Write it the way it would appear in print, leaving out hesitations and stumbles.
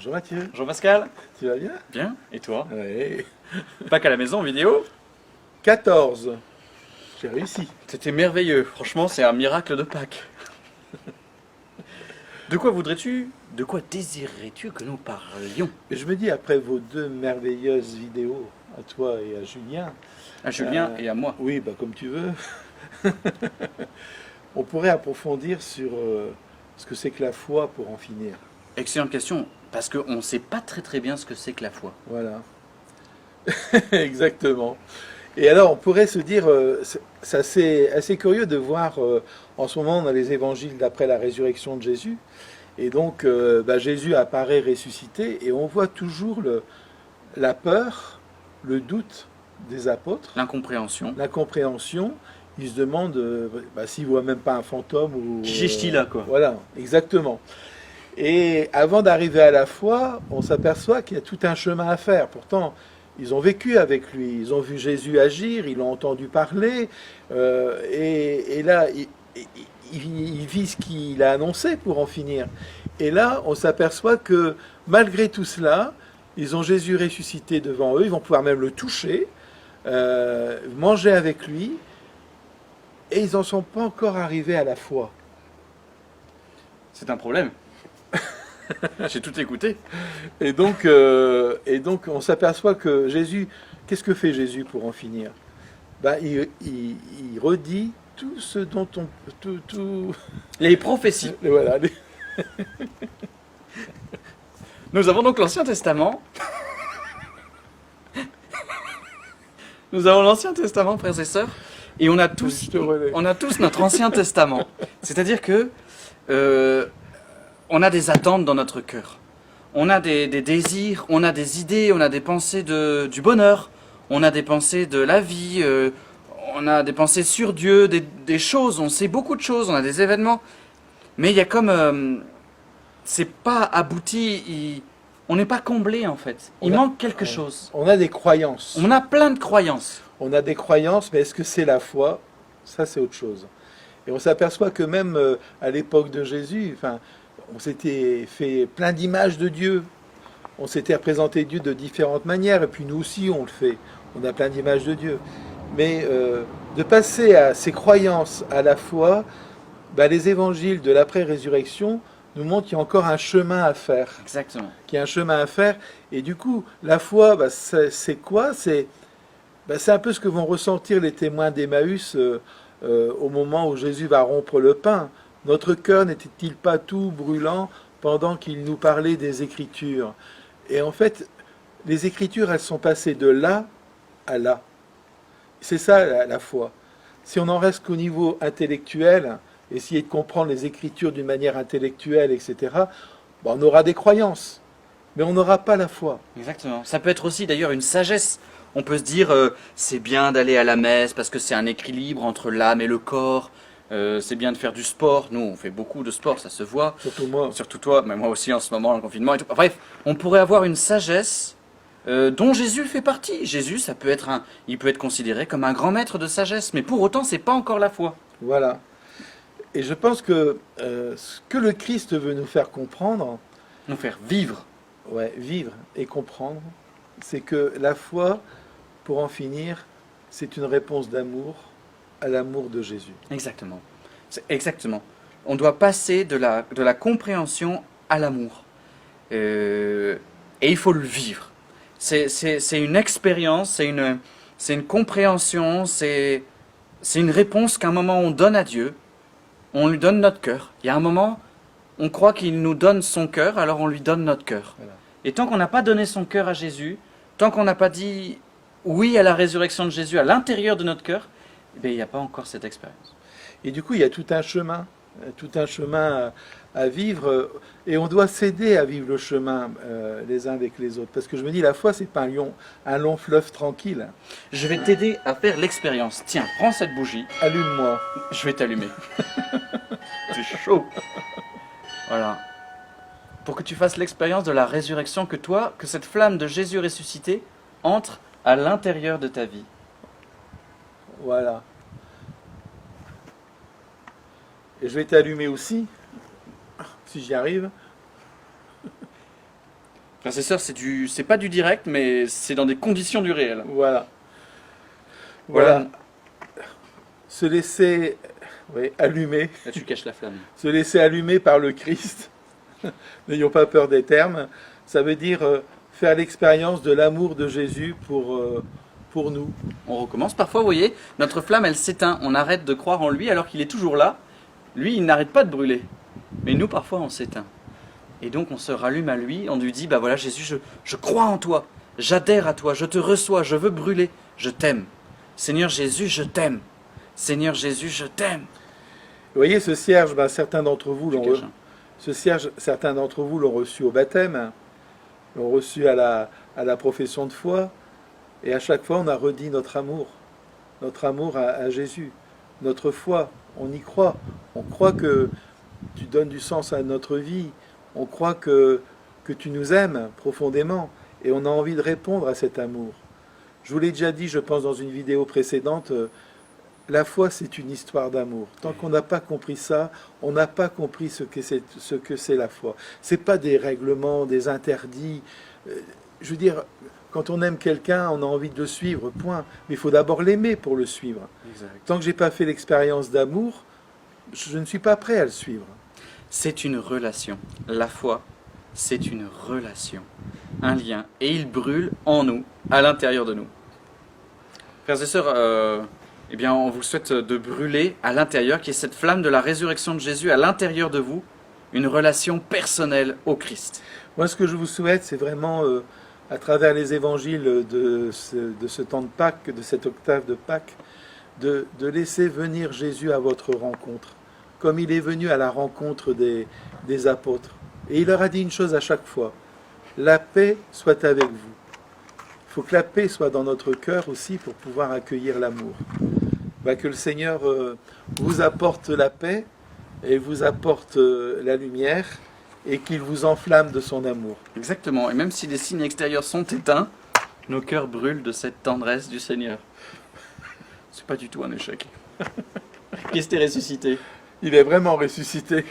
Bonjour Mathieu, Bonjour Pascal. tu vas bien? Bien. Et toi? Oui. Pâques à la maison, vidéo? 14. J'ai réussi. C'était merveilleux. Franchement, c'est un miracle de Pâques. De quoi voudrais-tu, de quoi désirerais-tu que nous parlions? Et je me dis, après vos deux merveilleuses vidéos, à toi et à Julien, À Julien et à moi. oui, bah comme tu veux, on pourrait approfondir sur ce que c'est que la foi pour en finir. Excellente question, parce qu'on ne sait pas très bien ce que c'est que la foi. Voilà. Exactement. Et alors, on pourrait se dire, c'est assez curieux de voir en ce moment dans les évangiles d'après la résurrection de Jésus. Et donc, Jésus apparaît ressuscité et on voit toujours la peur, le doute des apôtres, L'incompréhension. l'incompréhension. Ils se demandent s'ils ne voient même pas un fantôme ou. Qui cherche-t-il là, quoi? Voilà, exactement. Et avant d'arriver à la foi, on s'aperçoit qu'il y a tout un chemin à faire. Pourtant, ils ont vécu avec lui, ils ont vu Jésus agir, ils l'ont entendu parler, et là, il vit ce qu'il a annoncé pour en finir. Et là, on s'aperçoit que malgré tout cela, ils ont Jésus ressuscité devant eux, ils vont pouvoir même le toucher, manger avec lui, et ils n'en sont pas encore arrivés à la foi. C'est un problème. J'ai tout écouté. Et donc, on s'aperçoit que Jésus, qu'est-ce que fait Jésus pour en finir? Il redit tout ce dont on... Tout... Les prophéties. Voilà. Nous avons donc l'Ancien Testament. Nous avons l'Ancien Testament, frères et sœurs, et on a tous notre Ancien Testament. C'est-à-dire que on a des attentes dans notre cœur. On a des désirs, on a des idées, on a des pensées du bonheur, on a des pensées de la vie, on a des pensées sur Dieu, des choses, on sait beaucoup de choses, on a des événements. Mais il y a comme... c'est pas abouti, on n'est pas comblé en fait. Il manque quelque chose. On a des croyances. On a plein de croyances. On a des croyances, mais est-ce que c'est la foi? Ça, c'est autre chose. Et on s'aperçoit que même à l'époque de Jésus, on s'était fait plein d'images de Dieu. On s'était représenté Dieu de différentes manières, et puis nous aussi on le fait. On a plein d'images de Dieu. Mais de passer à ces croyances à la foi, les évangiles de l'après-résurrection nous montrent qu'il y a encore un chemin à faire. Exactement. Qu'il y a un chemin à faire. Et du coup, la foi, c'est quoi? C'est un peu ce que vont ressentir les témoins d'Emmaüs au moment où Jésus va rompre le pain. Notre cœur n'était-il pas tout brûlant pendant qu'il nous parlait des Écritures? Et en fait, les Écritures, elles sont passées de là à là. C'est ça la foi. Si on en reste qu'au niveau intellectuel, essayer de comprendre les Écritures d'une manière intellectuelle, etc., on aura des croyances, mais on n'aura pas la foi. Exactement. Ça peut être aussi d'ailleurs une sagesse. On peut se dire, c'est bien d'aller à la messe parce que c'est un équilibre entre l'âme et le corps. C'est bien de faire du sport. Nous, on fait beaucoup de sport, ça se voit. Surtout moi. Surtout toi, mais moi aussi en ce moment, dans le confinement et tout. Bref, on pourrait avoir une sagesse dont Jésus fait partie. Jésus, il peut être considéré comme un grand maître de sagesse, mais pour autant, c'est pas encore la foi. Voilà. Et je pense que ce que le Christ veut nous faire comprendre, Nous faire vivre. vivre et comprendre, c'est que la foi, pour en finir, c'est une réponse d'amour à l'amour de Jésus. Exactement. Exactement. On doit passer de la compréhension à l'amour. Et il faut le vivre. C'est une expérience, c'est une compréhension, c'est une réponse qu'à un moment on donne à Dieu. On lui donne notre cœur. Il y a un moment, on croit qu'il nous donne son cœur, alors on lui donne notre cœur. Voilà. Et tant qu'on n'a pas donné son cœur à Jésus, tant qu'on n'a pas dit oui à la résurrection de Jésus à l'intérieur de notre cœur, il n'y a pas encore cette expérience. Et du coup, il y a tout un chemin à vivre, et on doit s'aider à vivre le chemin les uns avec les autres. Parce que je me dis, la foi, c'est pas un long fleuve tranquille. Je vais t'aider à faire l'expérience. Tiens, prends cette bougie. Allume-moi. Je vais t'allumer. C'est chaud. Voilà. Pour que tu fasses l'expérience de la résurrection, que cette flamme de Jésus ressuscité entre à l'intérieur de ta vie. Voilà. Et je vais t'allumer aussi, si j'y arrive. Frères et sœurs, c'est pas du direct, mais c'est dans des conditions du réel. Voilà. Voilà. Voilà. Se laisser allumer, Là, tu caches la flamme. se laisser allumer par le Christ. N'ayons pas peur des termes. Ça veut dire faire l'expérience de l'amour de Jésus pour nous. On recommence. Parfois, vous voyez, notre flamme, elle s'éteint. On arrête de croire en lui alors qu'il est toujours là. Lui, il n'arrête pas de brûler. Mais nous, parfois, on s'éteint. Et donc, on se rallume à lui. On lui dit, bah voilà, Jésus, je crois en toi. J'adhère à toi. Je te reçois. Je veux brûler. Je t'aime. Seigneur Jésus, je t'aime. Seigneur Jésus, je t'aime. Vous voyez, ce cierge, certains d'entre vous Tu l'ont caches, hein. ce cierge, certains d'entre vous l'ont reçu au baptême, hein, l'ont reçu à la profession de foi, et à chaque fois, on a redit notre amour à Jésus, notre foi. On y croit. On croit que tu donnes du sens à notre vie. On croit que tu nous aimes profondément, et on a envie de répondre à cet amour. Je vous l'ai déjà dit, je pense, dans une vidéo précédente, la foi, c'est une histoire d'amour. Tant qu'on n'a pas compris ça, on n'a pas compris ce que c'est la foi. Ce n'est pas des règlements, des interdits. Je veux dire, quand on aime quelqu'un, on a envie de le suivre, point. Mais il faut d'abord l'aimer pour le suivre. Exact. Tant que je n'ai pas fait l'expérience d'amour, je ne suis pas prêt à le suivre. C'est une relation. La foi, c'est une relation. Un lien. Et il brûle en nous, à l'intérieur de nous. Frères et sœurs, eh bien, on vous souhaite de brûler à l'intérieur, qui est cette flamme de la résurrection de Jésus à l'intérieur de vous, une relation personnelle au Christ. Moi, ce que je vous souhaite, c'est vraiment, à travers les évangiles de ce temps de Pâques, de cette octave de Pâques, de laisser venir Jésus à votre rencontre, comme il est venu à la rencontre des apôtres. Et il leur a dit une chose à chaque fois, la paix soit avec vous. Il faut que la paix soit dans notre cœur aussi pour pouvoir accueillir l'amour. Que le Seigneur vous apporte la paix et vous apporte la lumière et qu'il vous enflamme de son amour. Exactement. Et même si les signes extérieurs sont éteints, nos cœurs brûlent de cette tendresse du Seigneur. C'est pas du tout un échec. Christ est ressuscité. Il est vraiment ressuscité.